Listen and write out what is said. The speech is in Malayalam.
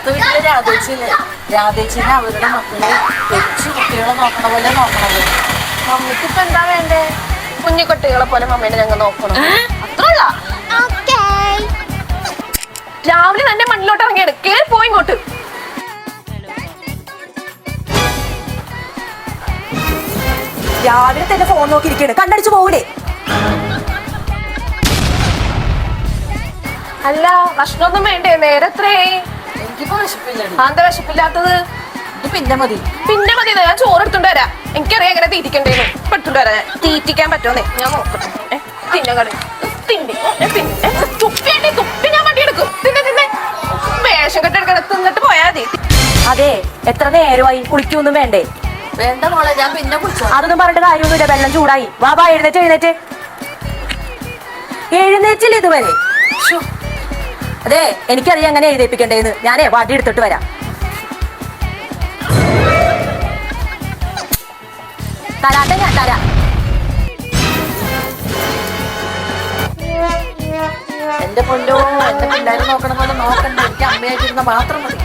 അപ്പുറത്തെ വീട്ടിലെ രാധേച്ചിനെ അവരുടെ മക്കളെ കൊച്ചു കുട്ടികളെ നോക്കണ പോലെ നോക്കണത്. മമ്മിക്കിപ്പൊ എന്താ വേണ്ടേ? കുഞ്ഞു കുട്ടികളെ പോലെ മമ്മീനെ ഞങ്ങൾ നോക്കണം, അത്രല്ല. രാവിലെ തന്നെ മണ്ണിലോട്ട് ഇറങ്ങിയാണ്, കേറി പോയി ഇങ്ങോട്ട്. രാവിലെ തന്നെ ഫോൺ നോക്കിയിരിക്കണ്, കണ്ണടിച്ചു പോകൂലേ? അല്ല, ഭക്ഷണമൊന്നും വേണ്ടേ? നേരെ എത്രയായി? എനിക്കിപ്പോ വിശപ്പില്ല. എന്താ വിശപ്പില്ലാത്തത്? പിന്നെ മതി. ഞാൻ ചോറ് എടുത്തോണ്ട് വരാം. എനിക്കറിയാം എങ്ങനെ തീറ്റിക്കണ്ടേന്ന്. ഇപ്പൊ എടുത്തോണ്ട് വരാം. തീറ്റിക്കാൻ പറ്റുമെന്നേ ഞാൻ നോക്കട്ടെ. തുപ്പി ഞാൻ വണ്ടി എടുക്കും. തിന്നെ വേഷം കെട്ടെടുക്കണ തിന്നിട്ട് പോയാ മതി. അതെ, എത്ര നേരമായി? കുളിക്കൊന്നും വേണ്ടേ? വേണ്ട മോളെ, ഞാൻ പിന്നെ കുളിച്ചോ. അതൊന്നും പറഞ്ഞിട്ട് കാര്യമൊന്നുമില്ല, വെള്ളം ചൂടായി. വാ എഴുന്നേറ്റ്. എഴുന്നേറ്റില്ല ഇതുവരെ. അതെ, എനിക്കറിയാം എങ്ങനെ എഴുന്നേപ്പിക്കണ്ടേന്ന്. ഞാനേ വടി എടുത്തിട്ട് വരാം. തരാട്ടെ, ഞാൻ തരാം. എന്റെ പൊന്നോ, എന്റെ പിള്ളേരെ നോക്കണ പോലെ നോക്കണ്ട. എനിക്ക് അമ്മയായിട്ടിരുന്ന മാത്രം മതി.